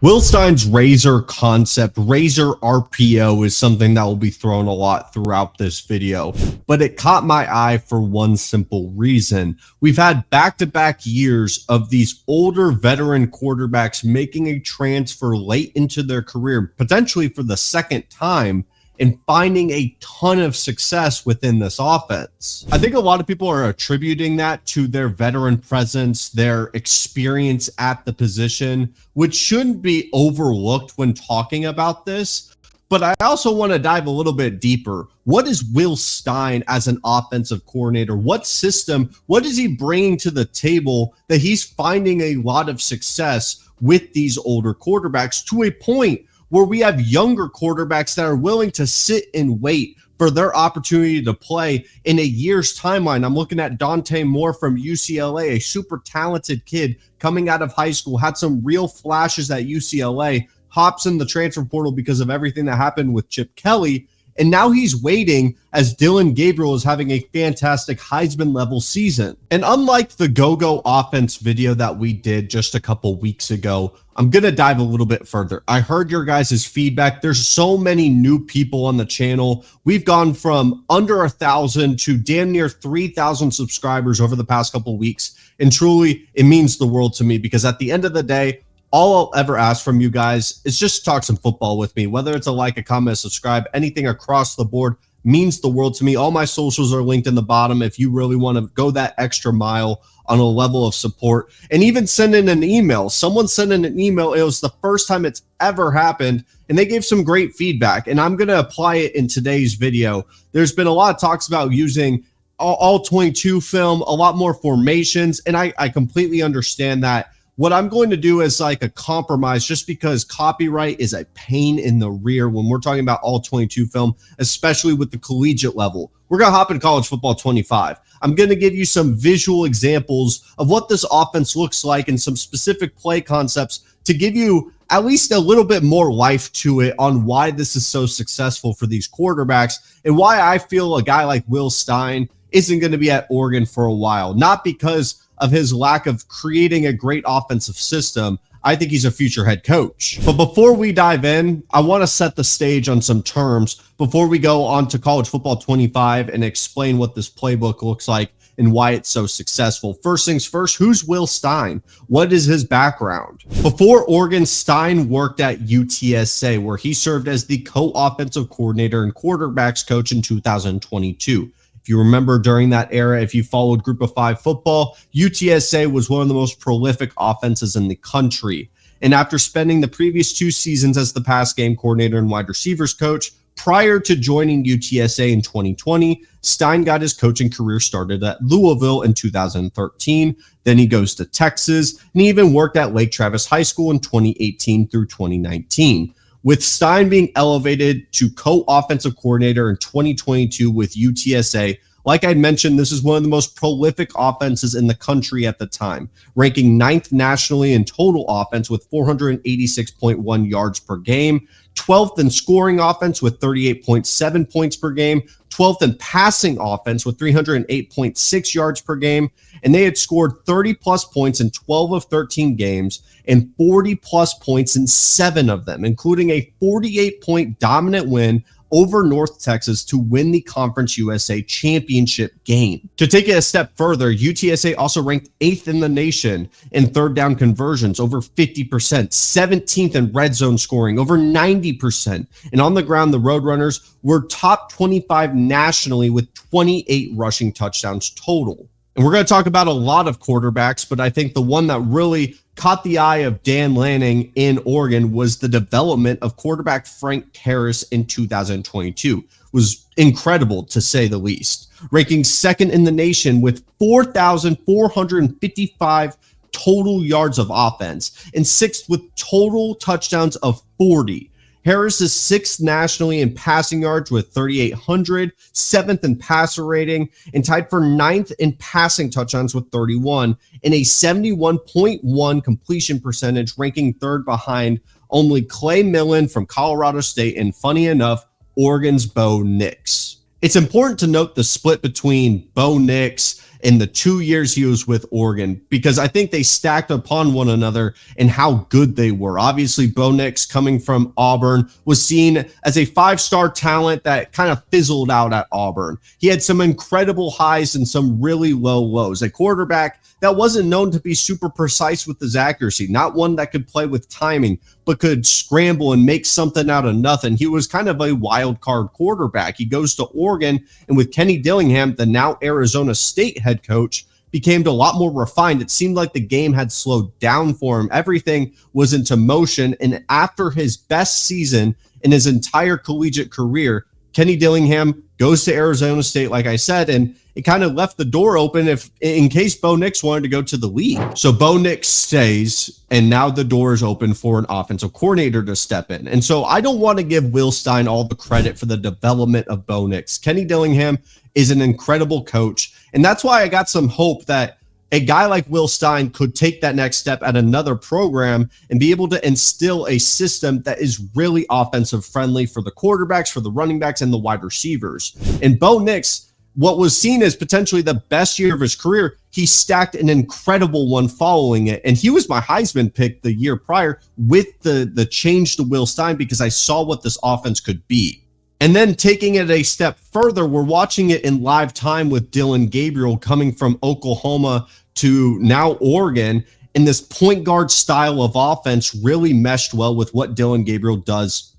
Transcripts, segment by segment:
Will Stein's Razor concept, Razor RPO, is something that will be thrown a lot throughout this video, but it caught my eye for one simple reason. We've had back-to-back years of these older veteran quarterbacks making a transfer late into their career, potentially for the second time, and finding a ton of success within this offense. I think a lot of people are attributing that to their veteran presence, their experience at the position, which shouldn't be overlooked when talking about this. But I also want to dive a little bit deeper. What is Will Stein as an offensive coordinator? What system, what is he bringing to the table that he's finding a lot of success with these older quarterbacks to a point where we have younger quarterbacks that are willing to sit and wait for their opportunity to play in a year's timeline? I'm looking at Dante Moore from UCLA, a super talented kid coming out of high school, had some real flashes at UCLA, hops in the transfer portal because of everything that happened with Chip Kelly. And now he's waiting as Dillon Gabriel is having a fantastic Heisman level season. And unlike the go-go offense video that we did just a couple weeks ago, I'm going to dive a little bit further. I heard your guys' feedback. There's so many new people on the channel. We've gone from under 1,000 to damn near 3,000 subscribers over the past couple weeks. And truly, it means the world to me, because at the end of the day, all I'll ever ask from you guys is just talk some football with me. Whether it's a like, a comment, a subscribe, anything across the board means the world to me. All my socials are linked in the bottom if you really want to go that extra mile on a level of support. And even send in an email. Someone sent in an email. It was the first time it's ever happened, and they gave some great feedback, and I'm going to apply it in today's video. There's been a lot of talks about using all 22 film, a lot more formations, and I completely understand that. What I'm going to do is like a compromise, just because copyright is a pain in the rear when we're talking about all 22 film, especially with the collegiate level. We're going to hop in college football 25. I'm going to give you some visual examples of what this offense looks like and some specific play concepts to give you at least a little bit more life to it on why this is so successful for these quarterbacks and why I feel a guy like Will Stein isn't going to be at Oregon for a while. Not because of his lack of creating a great offensive system. I think he's a future head coach. But before we dive in, I want to set the stage on some terms before we go on to college football 25 and explain what this playbook looks like and why it's so successful. First things first, who's Will Stein? What is his background? Before Oregon, Stein worked at UTSA, where he served as the co-offensive coordinator and quarterbacks coach in 2022. If you remember during that era, if you followed Group of Five football, UTSA was one of the most prolific offenses in the country. And after spending the previous 2 seasons as the pass game coordinator and wide receivers coach, prior to joining UTSA in 2020, Stein got his coaching career started at Louisville in 2013. Then he goes to Texas, and he even worked at Lake Travis High School in 2018 through 2019. With Stein being elevated to co-offensive coordinator in 2022 with UTSA, like I mentioned, this is one of the most prolific offenses in the country at the time, ranking 9th nationally in total offense with 486.1 yards per game, 12th in scoring offense with 38.7 points per game, 12th in passing offense with 308.6 yards per game, and they had scored 30-plus points in 12 of 13 games and 40-plus points in 7 of them, including a 48-point dominant win over North Texas to win the Conference USA championship game. To take it a step further, UTSA also ranked 8th in the nation in third down conversions, over 50%, 17th in red zone scoring, over 90%. And on the ground, the Roadrunners were top 25 nationally with 28 rushing touchdowns total. And we're going to talk about a lot of quarterbacks, but I think the one that really caught the eye of Dan Lanning in Oregon was the development of quarterback Frank Harris in 2022. It was incredible, to say the least. Ranking 2nd in the nation with 4,455 total yards of offense and 6th with total touchdowns of 40. Harris is 6th nationally in passing yards with 3,800, 7th in passer rating, and tied for 9th in passing touchdowns with 31, and a 71.1 completion percentage, ranking 3rd behind only Clay Millen from Colorado State and, funny enough, Oregon's Bo Nix. It's important to note the split between Bo Nix in the 2 years he was with Oregon, because I think they stacked upon one another and how good they were. Obviously, Bo Nix, coming from Auburn, was seen as a 5-star talent that kind of fizzled out at Auburn. He had some incredible highs and some really low lows. A quarterback that wasn't known to be super precise with his accuracy, not one that could play with timing, but could scramble and make something out of nothing. He was kind of a wild card quarterback. He goes to Oregon, and with Kenny Dillingham, the now Arizona State head coach, became a lot more refined. It seemed like the game had slowed down for him. Everything was into motion, and after his best season in his entire collegiate career, Kenny Dillingham goes to Arizona State, like I said, and it kind of left the door open in case Bo Nix wanted to go to the league. So Bo Nix stays, and now the door is open for an offensive coordinator to step in. And so I don't want to give Will Stein all the credit for the development of Bo Nix. Kenny Dillingham is an incredible coach, and that's why I got some hope that a guy like Will Stein could take that next step at another program and be able to instill a system that is really offensive friendly for the quarterbacks, for the running backs, and the wide receivers. And Bo Nix, what was seen as potentially the best year of his career, he stacked an incredible one following it. And he was my Heisman pick the year prior with the change to Will Stein, because I saw what this offense could be. And then taking it a step further, we're watching it in live time with Dillon Gabriel coming from Oklahoma to now Oregon. And this point guard style of offense really meshed well with what Dillon Gabriel does,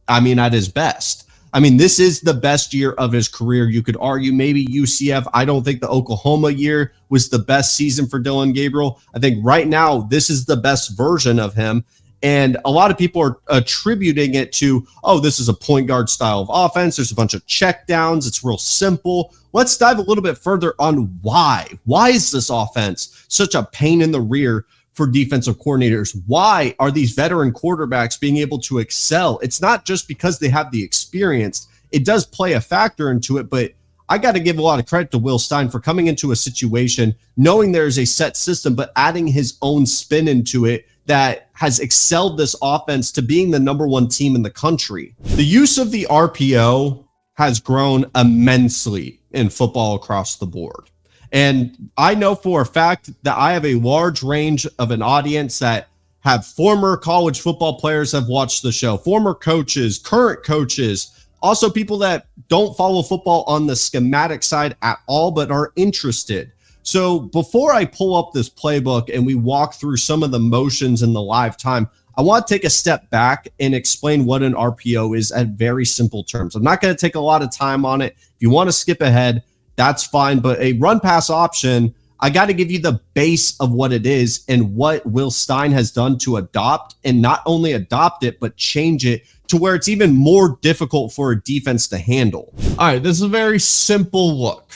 at his best. This is the best year of his career. You could argue maybe UCF. I don't think the Oklahoma year was the best season for Dillon Gabriel. I think right now this is the best version of him. And a lot of people are attributing it to, this is a point guard style of offense. There's a bunch of check downs. It's real simple. Let's dive a little bit further on why. Why is this offense such a pain in the rear for defensive coordinators? Why are these veteran quarterbacks being able to excel? It's not just because they have the experience. It does play a factor into it, but I got to give a lot of credit to Will Stein for coming into a situation, knowing there's a set system, but adding his own spin into it that has excelled this offense to being the #1 team in the country. The use of the RPO has grown immensely in football across the board. And I know for a fact that I have a large range of an audience that have former college football players have watched the show, former coaches, current coaches, also people that don't follow football on the schematic side at all, but are interested. So before I pull up this playbook and we walk through some of the motions in the live time, I want to take a step back and explain what an RPO is at very simple terms. I'm not going to take a lot of time on it. If you want to skip ahead, that's fine. But a run pass option, I got to give you the base of what it is and what Will Stein has done to adopt, and not only adopt it, but change it to where it's even more difficult for a defense to handle. All right, this is a very simple look.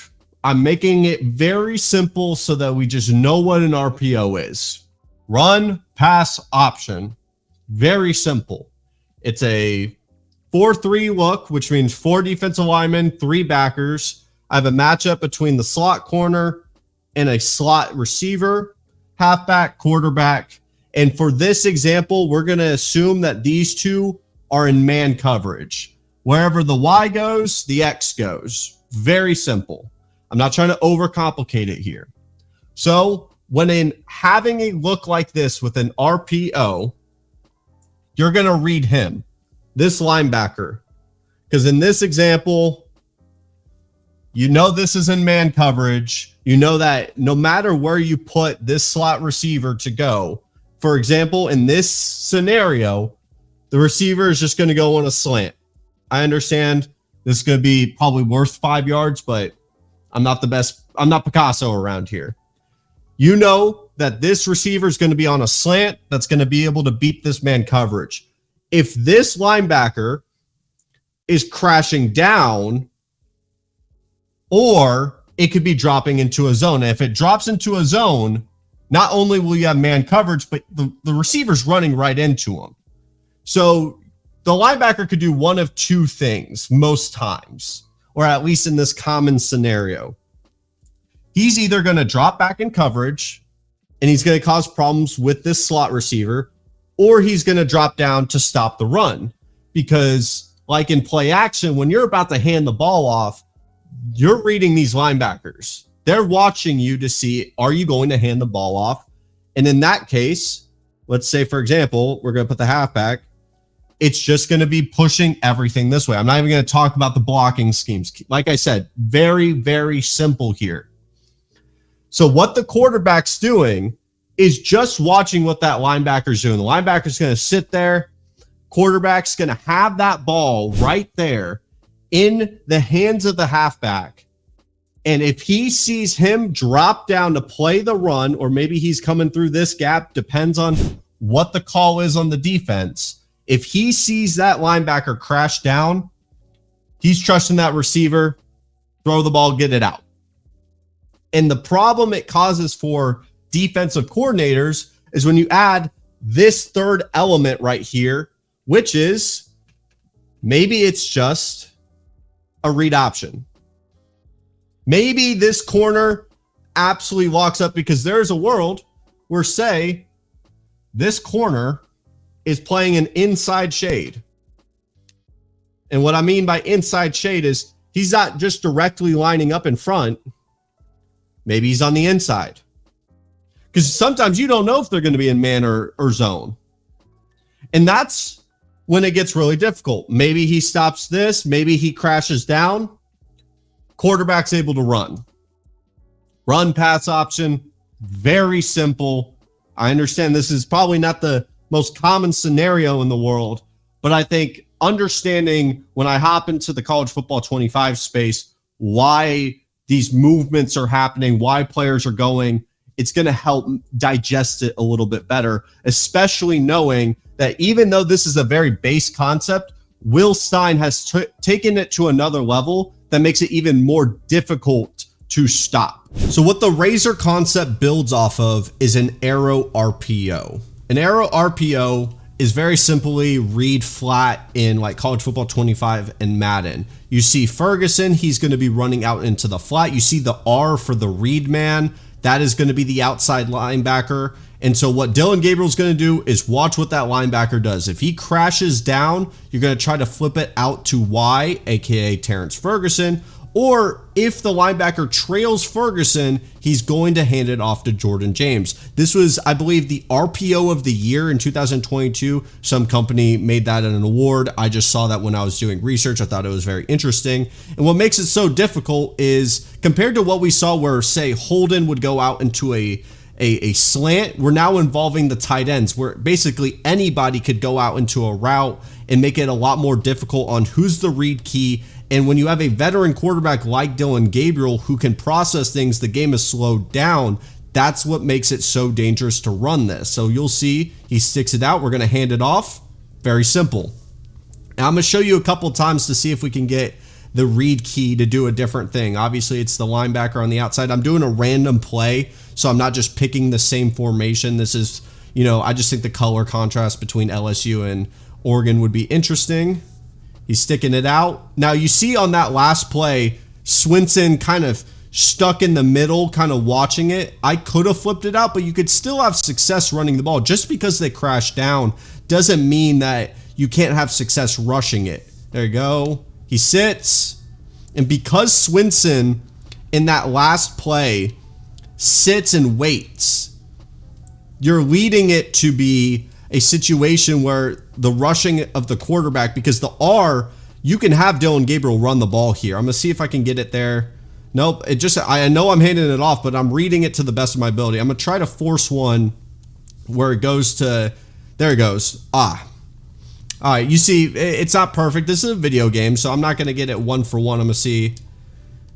I'm making it very simple so that we just know what an RPO is. Run, pass, option. Very simple. It's a 4-3 look, which means 4 defensive linemen, 3 backers. I have a matchup between the slot corner and a slot receiver, halfback, quarterback. And for this example, we're going to assume that these two are in man coverage. Wherever the Y goes, the X goes. Very simple. I'm not trying to overcomplicate it here. So when having a look like this with an RPO, you're going to read him, this linebacker, because in this example, you know this is in man coverage. You know that no matter where you put this slot receiver to go, for example, in this scenario, the receiver is just going to go on a slant. I understand this is going to be probably worth 5 yards, but I'm not the best. I'm not Picasso around here. You know that this receiver is going to be on a slant that's going to be able to beat this man coverage. If this linebacker is crashing down, or it could be dropping into a zone. If it drops into a zone, not only will you have man coverage, but the receiver's running right into him. So the linebacker could do one of 2 things most times, or at least in this common scenario. He's either going to drop back in coverage and he's going to cause problems with this slot receiver, or he's going to drop down to stop the run. Because like in play action, when you're about to hand the ball off, you're reading these linebackers. They're watching you to see, are you going to hand the ball off? And in that case, let's say, for example, we're going to put the halfback. It's just going to be pushing everything this way. I'm not even going to talk about the blocking schemes. Like I said, very, very simple here. So what the quarterback's doing is just watching what that linebacker's doing. The linebacker's going to sit there. Quarterback's going to have that ball right there in the hands of the halfback. And if he sees him drop down to play the run, or maybe he's coming through this gap, depends on what the call is on the defense. If he sees that linebacker crash down, he's trusting that receiver, throw the ball, get it out. And the problem it causes for defensive coordinators is when you add this third element right here, which is maybe it's just a read option. Maybe this corner absolutely locks up because there's a world where, say, this corner is playing an inside shade. And what I mean by inside shade is he's not just directly lining up in front. Maybe he's on the inside. Because sometimes you don't know if they're going to be in man or zone. And that's when it gets really difficult. Maybe he stops this. Maybe he crashes down. Quarterback's able to run. Run pass option. Very simple. I understand this is probably not the most common scenario in the world, but I think understanding when I hop into the college football 25 space, why these movements are happening, why players are going, it's going to help digest it a little bit better, especially knowing that even though this is a very base concept, Will Stein has taken it to another level that makes it even more difficult to stop. So what the Razor concept builds off of is an arrow RPO. An arrow RPO is very simply read flat in like college football 25 and Madden. You see Ferguson, he's going to be running out into the flat. You see the R for the read man. That is going to be the outside linebacker. And so what Dillon Gabriel's going to do is watch what that linebacker does. If he crashes down, you're going to try to flip it out to Y, aka Terrence Ferguson. Or if the linebacker trails Ferguson, he's going to hand it off to Jordan James. This was, I believe, the RPO of the year in 2022. Some company made that an award. I just saw that when I was doing research. I thought it was very interesting. And what makes it so difficult is compared to what we saw where, say, Holden would go out into a slant, we're now involving the tight ends where basically anybody could go out into a route and make it a lot more difficult on who's the read key. And when you have a veteran quarterback like Dillon Gabriel who can process things, the game is slowed down. That's what makes it so dangerous to run this. So you'll see he sticks it out. We're going to hand it off. Very simple. Now I'm going to show you a couple times to see if we can get the read key to do a different thing. Obviously, it's the linebacker on the outside. I'm doing a random play, so I'm not just picking the same formation. This is, I just think the color contrast between LSU and Oregon would be interesting. He's sticking it out. Now you see on that last play, Swinson kind of stuck in the middle, kind of watching it. I could have flipped it out, but you could still have success running the ball. Just because they crash down doesn't mean that you can't have success rushing it. There you go. He sits. And because Swinson in that last play sits and waits, you're leading it to be a situation where the rushing of the quarterback, because the R, you can have Dillon Gabriel run the ball here. I'm going to see if I can get it there. Nope. I know I'm handing it off, but I'm reading it to the best of my ability. I'm going to try to force one where it goes to, there it goes. All right. You see, it's not perfect. This is a video game, so I'm not going to get it one for one. I'm going to see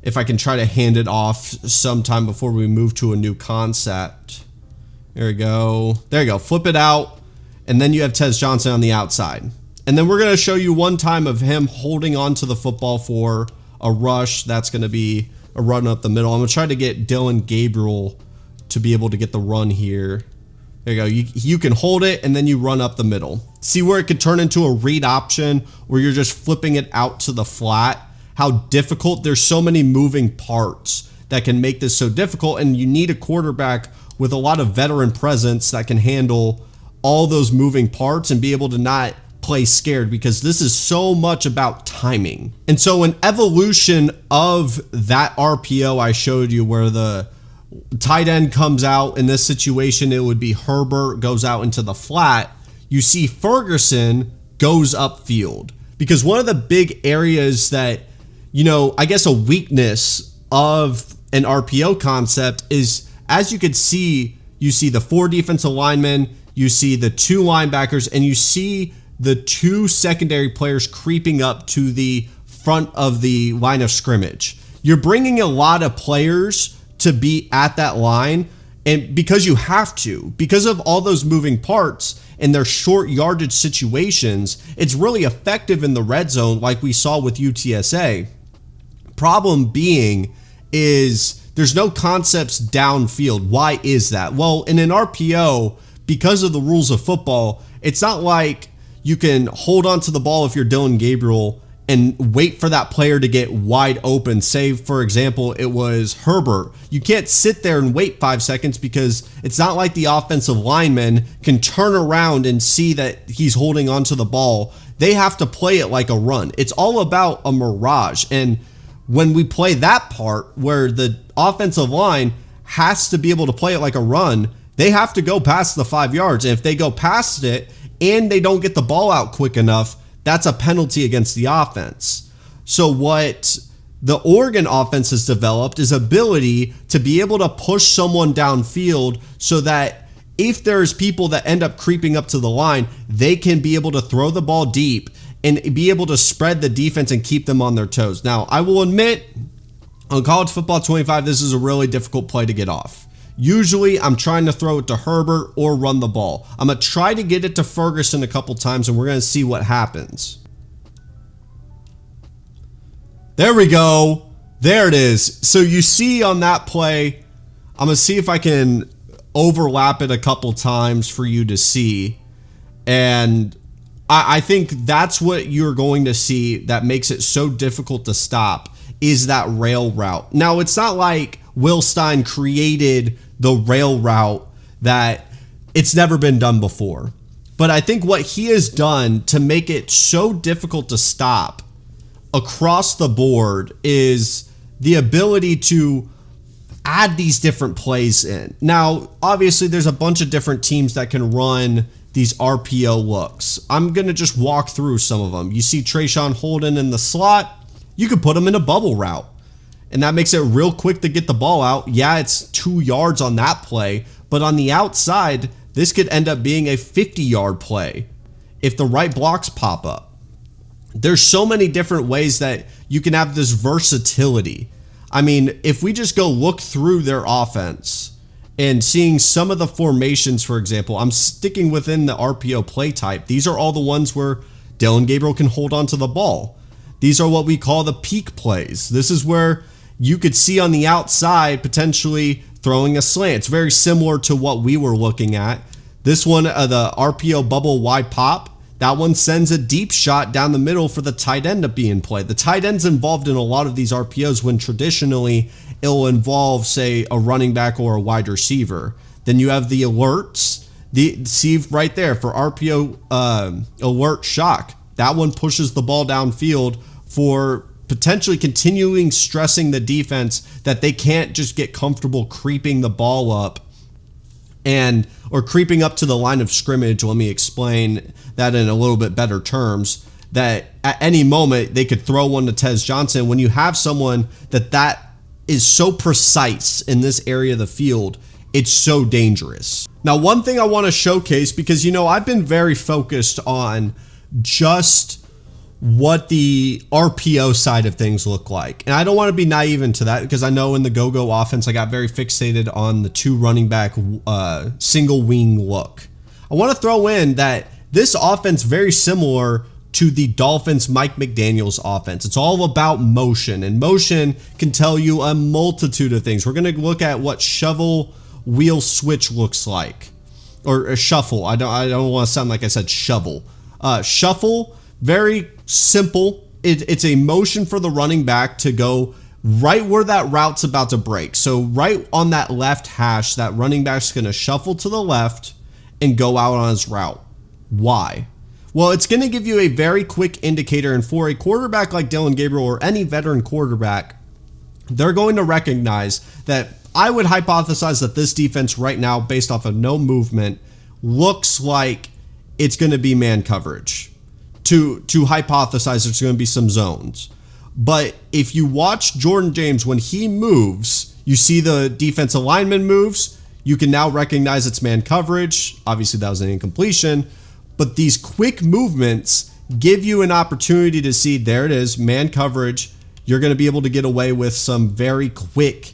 if I can try to hand it off sometime before we move to a new concept. There we go. There you go. Flip it out. And then you have Tez Johnson on the outside. And then we're going to show you one time of him holding on to the football for a rush. That's going to be a run up the middle. I'm going to try to get Dillon Gabriel to be able to get the run here. There you go. You can hold it and then you run up the middle. See where it could turn into a read option where you're just flipping it out to the flat. How difficult. There's so many moving parts that can make this so difficult. And you need a quarterback with a lot of veteran presence that can handle all those moving parts and be able to not play scared because this is so much about timing. And so an evolution of that RPO I showed you where the tight end comes out, in this situation it would be Herbert goes out into the flat. You see Ferguson goes upfield, because one of the big areas that, you know, I guess a weakness of an RPO concept is, as you could see, you see the 4 defensive linemen, you see the 2 linebackers, and you see the 2 secondary players creeping up to the front of the line of scrimmage. You're bringing a lot of players to be at that line, and because you have to, because of all those moving parts and their short yardage situations, it's really effective in the red zone like we saw with UTSA. Problem being is there's no concepts downfield. Why is that? Well, in an RPO, because of the rules of football, it's not like you can hold on to the ball if you're Dylan Gabriel and wait for that player to get wide open. Say, for example, it was Herbert. You can't sit there and wait 5 seconds because it's not like the offensive lineman can turn around and see that he's holding onto the ball. They have to play it like a run. It's all about a mirage. And when we play that part where the offensive line has to be able to play it like a run, they have to go past the 5 yards. And if they go past it and they don't get the ball out quick enough, that's a penalty against the offense. So what the Oregon offense has developed is ability to be able to push someone downfield so that if there's people that end up creeping up to the line, they can be able to throw the ball deep and be able to spread the defense and keep them on their toes. Now, I will admit, on College Football 25, this is a really difficult play to get off. Usually, I'm trying to throw it to Herbert or run the ball. I'm going to try to get it to Ferguson a couple times, and we're going to see what happens. There we go. There it is. So you see on that play, I'm going to see if I can overlap it a couple times for you to see. And I think that's what you're going to see that makes it so difficult to stop, is that rail route. Now, it's not like Will Stein created the rail route that it's never been done before. But I think what he has done to make it so difficult to stop across the board is the ability to add these different plays in. Now, obviously, there's a bunch of different teams that can run these RPO looks. I'm going to just walk through some of them. You see Trayshawn Holden in the slot. You could put him in a bubble route, and that makes it real quick to get the ball out. Yeah, it's 2 yards on that play, but on the outside, this could end up being a 50-yard play if the right blocks pop up. There's so many different ways that you can have this versatility. I mean, if we just go look through their offense and seeing some of the formations, for example, I'm sticking within the RPO play type. These are all the ones where Dylan Gabriel can hold on to the ball. These are what we call the peak plays. This is where you could see on the outside potentially throwing a slant. It's very similar to what we were looking at. This one, the RPO bubble wide pop, that one sends a deep shot down the middle for the tight end to be in play. The tight end's involved in a lot of these RPOs when traditionally it'll involve, say, a running back or a wide receiver. Then you have the alerts. See right there for RPO alert shock. That one pushes the ball downfield for potentially continuing stressing the defense that they can't just get comfortable creeping the ball up or creeping up to the line of scrimmage. Let me explain that in a little bit better terms, that at any moment they could throw one to Tez Johnson. When you have someone that is so precise in this area of the field, it's so dangerous. Now, one thing I want to showcase, because, you know, I've been very focused on just what the RPO side of things look like. And I don't want to be naive into that, because I know in the go-go offense, I got very fixated on the 2 running back single wing look. I want to throw in that this offense very similar to the Dolphins Mike McDaniel's offense. It's all about motion, and motion can tell you a multitude of things. We're going to look at what shovel wheel switch looks like, or a shuffle. I don't want to sound like I said shovel. Shuffle, very simple. It's a motion for the running back to go right where that route's about to break. So right on that left hash, that running back's going to shuffle to the left and go out on his route. Why? Well, it's going to give you a very quick indicator, and for a quarterback like Dillon Gabriel or any veteran quarterback, they're going to recognize that I would hypothesize that this defense right now, based off of no movement, looks like it's going to be man coverage. To hypothesize there's going to be some zones. But if you watch Jordan James, when he moves, you see the defensive lineman moves, you can now recognize it's man coverage. Obviously, that was an incompletion. But these quick movements give you an opportunity to see, there it is, man coverage. You're going to be able to get away with some very quick,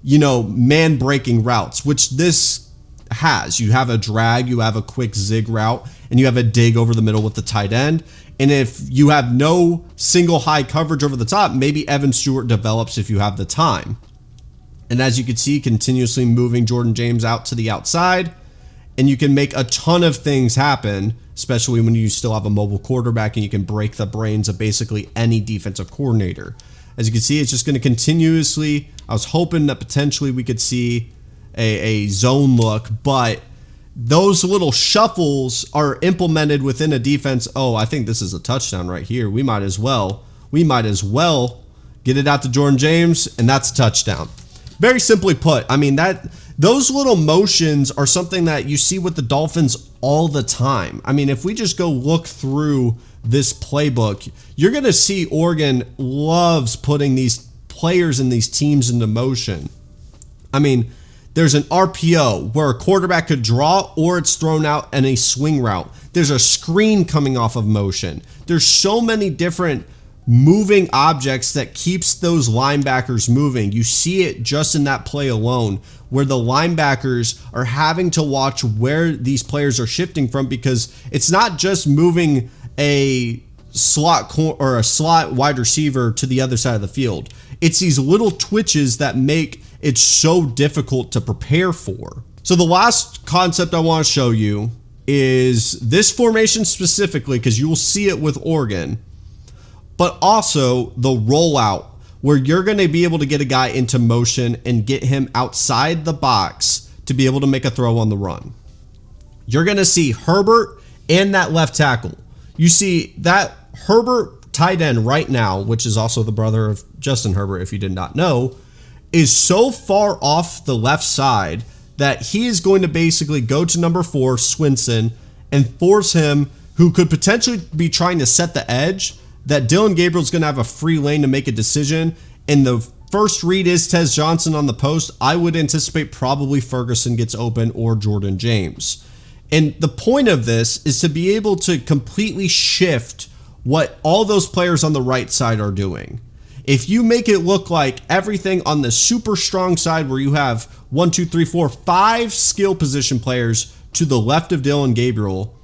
man breaking routes, which this has. You have a drag, you have a quick zig route, and you have a dig over the middle with the tight end. And if you have no single high coverage over the top, maybe Evan Stewart develops if you have the time. And as you can see, continuously moving Jordan James out to the outside, and you can make a ton of things happen, especially when you still have a mobile quarterback and you can break the brains of basically any defensive coordinator. As you can see, it's just going to continuously, I was hoping that potentially we could see a zone look, but those little shuffles are implemented within a defense. Oh, I think this is a touchdown right here. We might as well get it out to Jordan James, and that's a touchdown. Very simply put, I mean, those little motions are something that you see with the Dolphins all the time. I mean, if we just go look through this playbook, you're going to see Oregon loves putting these players and these teams into motion. I mean, there's an RPO where a quarterback could draw or it's thrown out in a swing route. There's a screen coming off of motion. There's so many different moving objects that keeps those linebackers moving. You see it just in that play alone, where the linebackers are having to watch where these players are shifting from, because it's not just moving a slot or a slot wide receiver to the other side of the field. It's these little twitches that make it so difficult to prepare for. So the last concept I want to show you is this formation specifically, because you will see it with Oregon, but also the rollout, where you're going to be able to get a guy into motion and get him outside the box to be able to make a throw on the run. You're going to see Herbert and that left tackle. You see that Herbert tight end right now, which is also the brother of Justin Herbert, if you did not know, is so far off the left side that he is going to basically go to number 4, Swinson, and force him, who could potentially be trying to set the edge, that Dillon Gabriel is going to have a free lane to make a decision. And the first read is Tez Johnson on the post. I would anticipate probably Ferguson gets open or Jordan James. And the point of this is to be able to completely shift what all those players on the right side are doing. If you make it look like everything on the super strong side, where you have 1, 2, 3, 4, 5 skill position players to the left of Dillon Gabriel,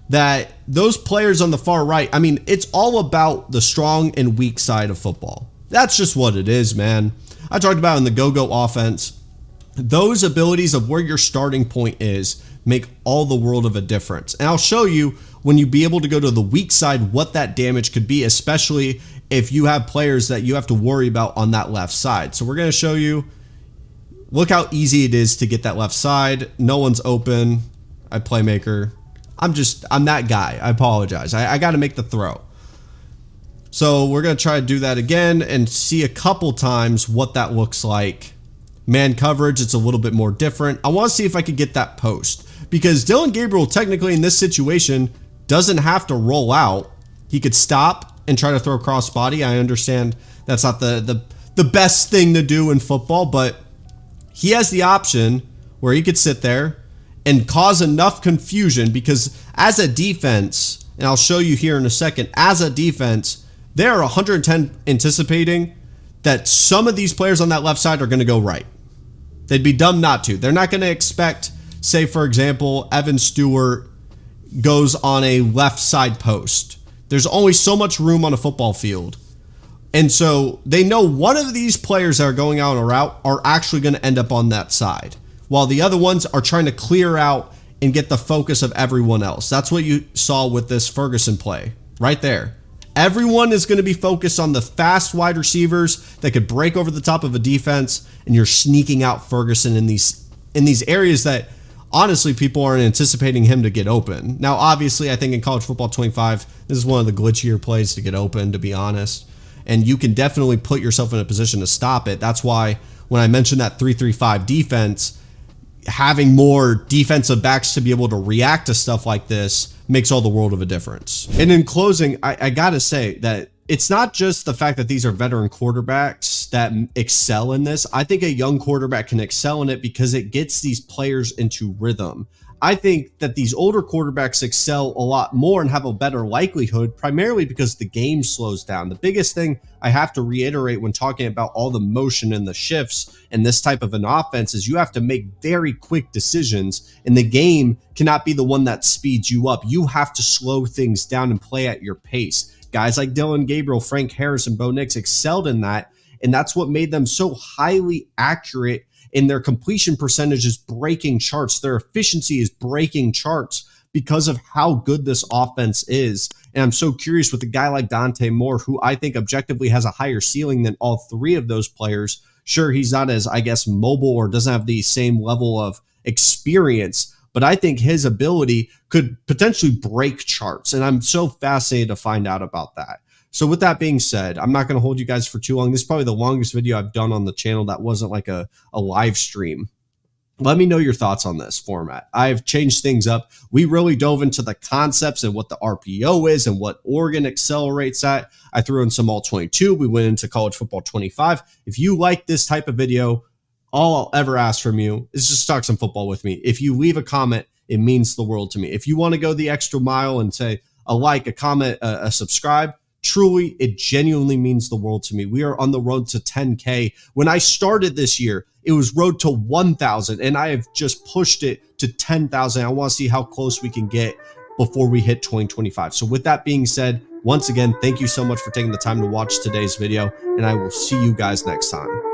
that those players on the far right, I mean, it's all about the strong and weak side of football. That's just what it is, man. I talked about in the go-go offense, those abilities of where your starting point is make all the world of a difference. And I'll show you when you be able to go to the weak side what that damage could be, especially if you have players that you have to worry about on that left side. So we're going to show you, look how easy it is to get that left side. No one's open. I playmaker. I'm that guy. I apologize. I got to make the throw. So we're going to try to do that again and see a couple times what that looks like. Man coverage, it's a little bit more different. I want to see if I could get that post, because Dillon Gabriel technically in this situation doesn't have to roll out. He could stop and try to throw cross body. I understand that's not the best thing to do in football, but he has the option where he could sit there and cause enough confusion, because as a defense, and I'll show you here in a second, as a defense, they're 110 anticipating that some of these players on that left side are going to go right. They'd be dumb not to. They're not going to expect, say, for example, Evan Stewart goes on a left side post. There's only so much room on a football field. And so they know one of these players that are going out on a route are actually going to end up on that side, while the other ones are trying to clear out and get the focus of everyone else. That's what you saw with this Ferguson play right there. Everyone is going to be focused on the fast wide receivers that could break over the top of a defense, and you're sneaking out Ferguson in these areas that honestly, people aren't anticipating him to get open. Now, obviously, I think in college football 25, this is one of the glitchier plays to get open, to be honest. And you can definitely put yourself in a position to stop it. That's why when I mentioned that 3-3-5 defense, having more defensive backs to be able to react to stuff like this makes all the world of a difference. And in closing, I gotta say that it's not just the fact that these are veteran quarterbacks that excel in this. I think a young quarterback can excel in it because it gets these players into rhythm. I think that these older quarterbacks excel a lot more and have a better likelihood, primarily because the game slows down. The biggest thing I have to reiterate when talking about all the motion and the shifts and this type of an offense is you have to make very quick decisions, and the game cannot be the one that speeds you up. You have to slow things down and play at your pace. Guys like Dylan Gabriel, Frank Harris, and Bo Nix excelled in that, and that's what made them so highly accurate, and their completion percentage is breaking charts. Their efficiency is breaking charts because of how good this offense is. And I'm so curious with a guy like Dante Moore, who I think objectively has a higher ceiling than all three of those players. Sure, he's not as, I guess, mobile or doesn't have the same level of experience, but I think his ability could potentially break charts. And I'm so fascinated to find out about that. So with that being said, I'm not going to hold you guys for too long. This is probably the longest video I've done on the channel that wasn't like a live stream. Let me know your thoughts on this format. I've changed things up. We really dove into the concepts and what the RPO is and what Oregon accelerates at. I threw in some all 22. We went into college football 25. If you like this type of video, all I'll ever ask from you is just talk some football with me. If you leave a comment, it means the world to me. If you want to go the extra mile and say a like, a comment, a subscribe, truly, it genuinely means the world to me. We are on the road to 10K. When I started this year, it was road to 1,000, and I have just pushed it to 10,000. I want to see how close we can get before we hit 2025. So with that being said, once again, thank you so much for taking the time to watch today's video, and I will see you guys next time.